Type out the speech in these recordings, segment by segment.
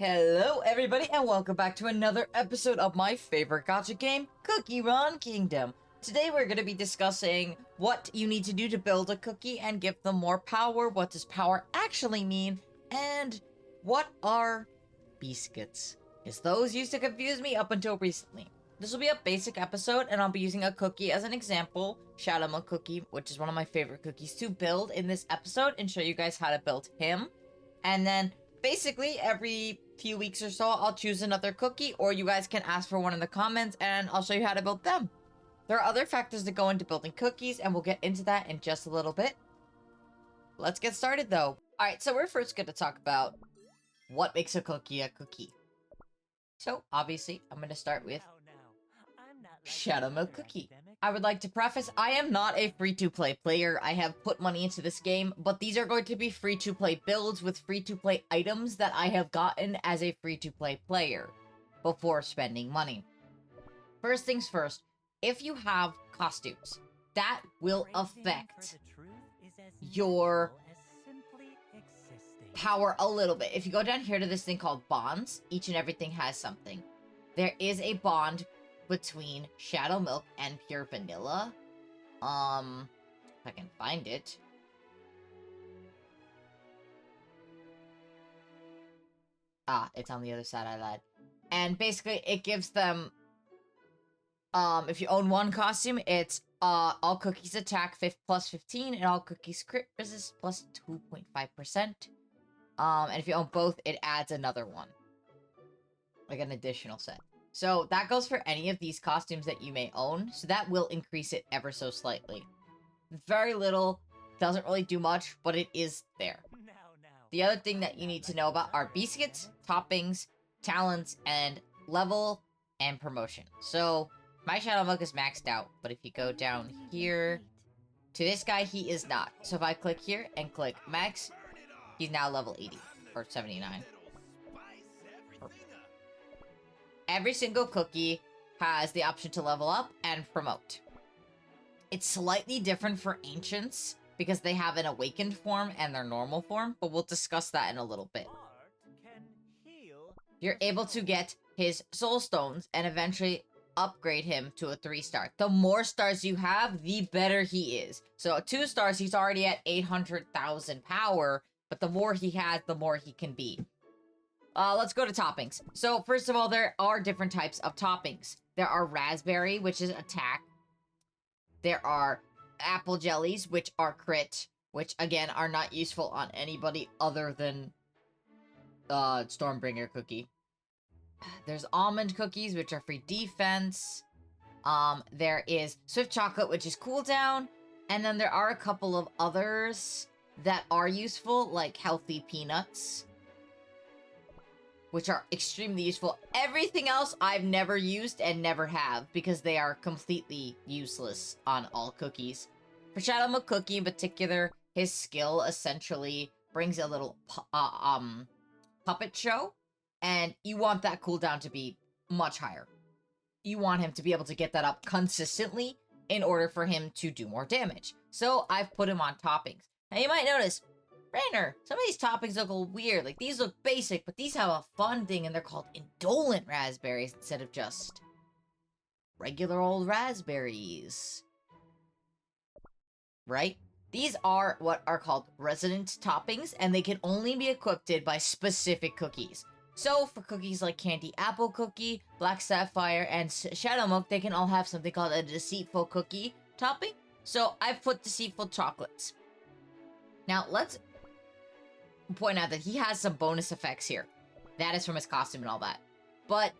Hello everybody and welcome back to another episode of my favorite gacha game, Cookie Run Kingdom. Today we're going to be discussing what you need to do to build a cookie and give them more power, what does power actually mean, and what are biscuits? Because those used to confuse me up until recently. This will be a basic episode and I'll be using a cookie as an example, Shadow Milk Cookie, which is one of my favorite cookies to build in this episode and show you guys how to build him. And then basically every few weeks or so, I'll choose another cookie, or you guys can ask for one in the comments, and I'll show you how to build them. There are other factors that go into building cookies, and we'll get into that in just a little bit. Let's get started, though. Alright, so we're first going to talk about what makes a cookie a cookie. So, obviously, I'm going to start with Shadow Milk Cookie. I would like to preface, I am not a free-to-play player. I have put money into this game, but these are going to be free-to-play builds with free-to-play items that I have gotten as a free-to-play player before spending money. First things first, if you have costumes, that will affect your power a little bit. If you go down here to this thing called bonds, each and everything has something. There is a bond between Shadow Milk and Pure Vanilla. If I can find it. Ah, it's on the other side, I lied. And basically, it gives them, if you own one costume, it's, all cookies attack plus 15, and all cookies crit resist plus 2.5%. And if you own both, it adds another one. Like an additional set. So that goes for any of these costumes that you may own, so that will increase it ever so slightly. Very little, doesn't really do much, but it is there. The other thing that you need to know about are biscuits, toppings, talents, and level and promotion. So my Shadow Milk is maxed out, but if you go down here to this guy, he is not. So if I click here and click max, he's now level 80 or 79. Every single cookie has the option to level up and promote. It's slightly different for ancients because they have an awakened form and their normal form, but we'll discuss that in a little bit. You're able to get his soul stones and eventually upgrade him to a 3-star. The more stars you have, the better he is. So at 2 stars, he's already at 800,000 power, but the more he has, the more he can be. Let's go to toppings. So, first of all, there are different types of toppings. There are raspberry, which is attack. There are apple jellies, which are crit, which, again, are not useful on anybody other than, Stormbringer cookie. There's almond cookies, which are free defense. There is swift chocolate, which is cooldown. And then there are a couple of others that are useful, like healthy peanuts, which are extremely useful. Everything else I've never used and never have, because they are completely useless on all cookies. For Shadow Milk Cookie in particular, his skill essentially brings a little puppet show, and you want that cooldown to be much higher. You want him to be able to get that up consistently in order for him to do more damage. So I've put him on toppings. Now you might notice, Rainer, some of these toppings look a little weird. Like, these look basic, but these have a fun thing, and they're called indolent raspberries instead of just regular old raspberries. Right? These are what are called resident toppings, and they can only be equipped by specific cookies. So, for cookies like Candy Apple Cookie, Black Sapphire, and Shadow Milk, they can all have something called a Deceitful Cookie topping. So, I've put Deceitful Chocolates. Now, let's point out that he has some bonus effects here. That is from his costume and all that. But,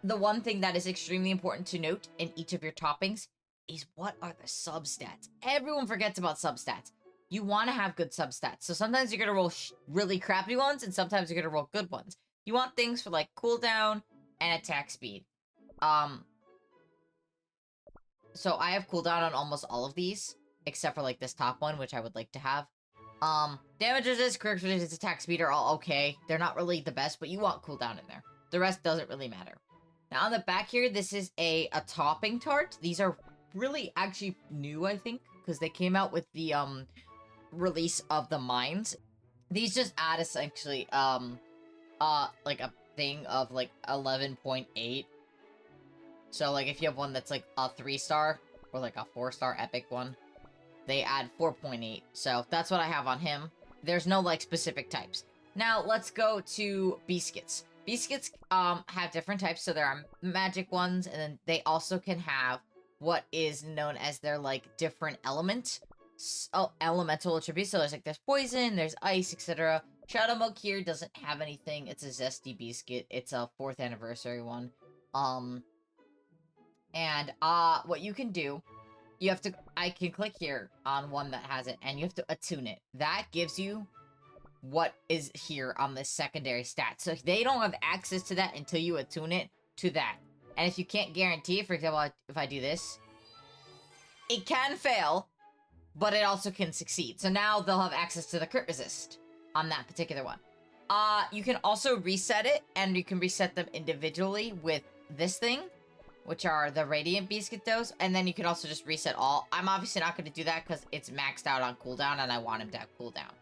the one thing that is extremely important to note in each of your toppings is what are the substats. Everyone forgets about substats. You want to have good substats. So sometimes you're going to roll really crappy ones, and sometimes you're going to roll good ones. You want things for, like, cooldown and attack speed. So I have cooldown on almost all of these, except for, like, this top one, which I would like to have. Damage resist, crit resist, attack speed are all okay. They're not really the best, but you want cooldown in there. The rest doesn't really matter. Now, on the back here, this is a topping tart. These are really actually new, I think, because they came out with the, release of the mines. These just add essentially, like a thing of like 11.8. So like if you have one that's like a 3-star or like a 4-star epic one, they add 4.8. So that's what I have on him. There's no like specific types. Now let's go to Biscuits. Biscuits have different types. So there are magic ones, and then they also can have what is known as their like different elemental attributes. So there's poison, there's ice, etc. Shadow Milk here doesn't have anything. It's a zesty biscuit. It's a 4th anniversary one. And what you can do, you have to, I can click here on one that has it, and you have to attune it. That gives you what is here on the secondary stat. So they don't have access to that until you attune it to that. And if you can't guarantee it, for example, if I do this, it can fail, but it also can succeed. So now they'll have access to the crit resist on that particular one. You can also reset it, and you can reset them individually with this thing, which are the Radiant Biscuit Dose, and then you can also just reset all. I'm obviously not going to do that because it's maxed out on cooldown, and I want him to have cooldown.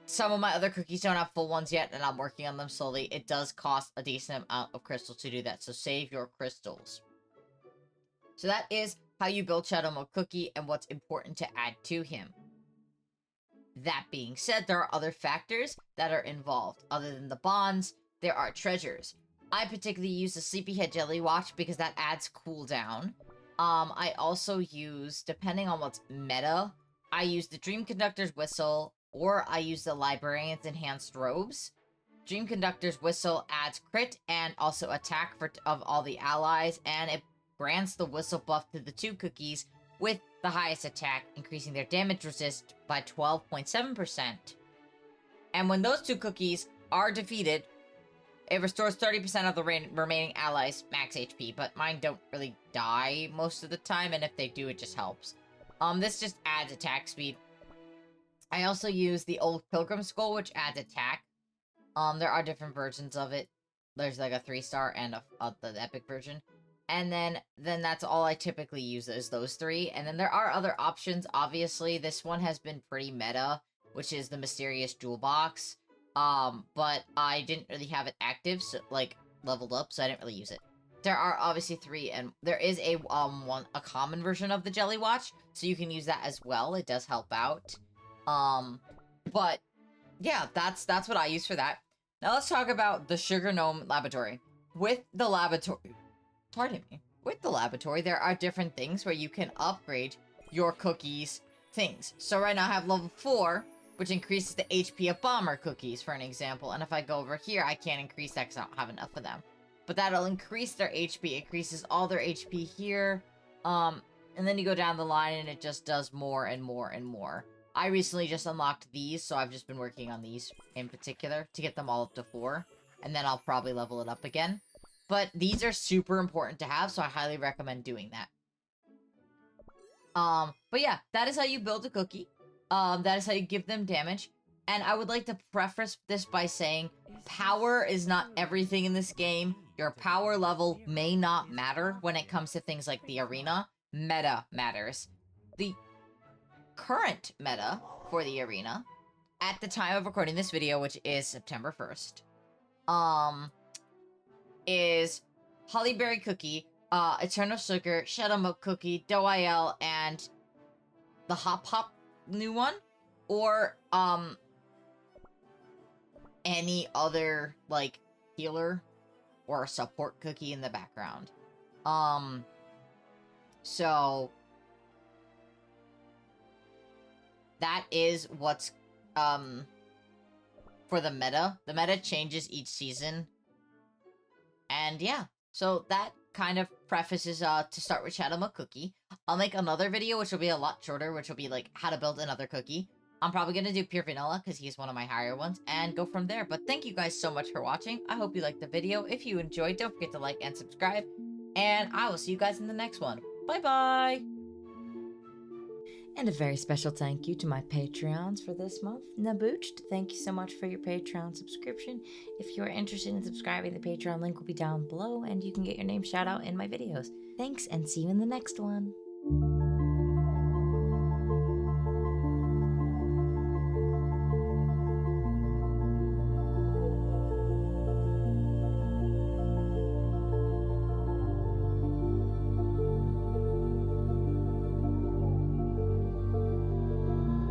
Some of my other cookies don't have full ones yet, and I'm working on them slowly. It does cost a decent amount of crystals to do that, so save your crystals. So that is how you build Shadow Milk Cookie and what's important to add to him. That being said, there are other factors that are involved. Other than the bonds, there are treasures. I particularly use the Sleepyhead Jelly Watch because that adds cooldown. I also use, depending on what's meta, I use the Dream Conductor's Whistle, or I use the Librarian's Enhanced Robes. Dream Conductor's Whistle adds crit and also attack of all the allies, and it grants the whistle buff to the 2 cookies with the highest attack, increasing their damage resist by 12.7%. And when those 2 cookies are defeated, it restores 30% of the remaining allies' max HP, but mine don't really die most of the time, and if they do, it just helps. This just adds attack speed. I also use the Old Pilgrim Skull, which adds attack. There are different versions of it. There's like a 3-star and the epic version. And then that's all I typically use is those 3. And then there are other options, obviously. This one has been pretty meta, which is the Mysterious Jewel Box. But I didn't really have it active, so, like, leveled up, so I didn't really use it. There are obviously 3, and there is a common version of the Jelly Watch, so you can use that as well. It does help out. But, yeah, that's what I use for that. Now let's talk about the Sugar Gnome Laboratory. With the laboratory, there are different things where you can upgrade your cookies things. So right now I have level 4, which increases the HP of bomber cookies, for an example. And if I go over here, I can't increase that because I don't have enough of them. But that'll increase their HP. It increases all their HP here. And then you go down the line and it just does more and more and more. I recently just unlocked these, so I've just been working on these in particular to get them all up to 4. And then I'll probably level it up again. But these are super important to have, so I highly recommend doing that. But yeah, that is how you build a cookie. That is how you give them damage. And I would like to preface this by saying, power is not everything in this game. Your power level may not matter when it comes to things like the arena. Meta matters. The current meta for the arena, at the time of recording this video, which is September 1st, is Hollyberry Cookie, Eternal Sugar, Shadow Milk Cookie, Doyle, and the Hop Hop new one, or any other like healer or support cookie in the background. So that is what's for the meta. The meta changes each season. And yeah, so that kind of prefaces to start with Shadow Milk Cookie. I'll make another video which will be a lot shorter, which will be like how to build another cookie. I'm probably gonna do Pure Vanilla because he's one of my higher ones, and go from there. But thank you guys so much for watching. I hope you liked the video. If you enjoyed, don't forget to like and subscribe, and I will see you guys in the next one. Bye bye. And a very special thank you to my Patreons for this month. Nabooched, thank you so much for your Patreon subscription. If you are interested in subscribing, the Patreon link will be down below, and you can get your name shout out in my videos. Thanks, and see you in the next one.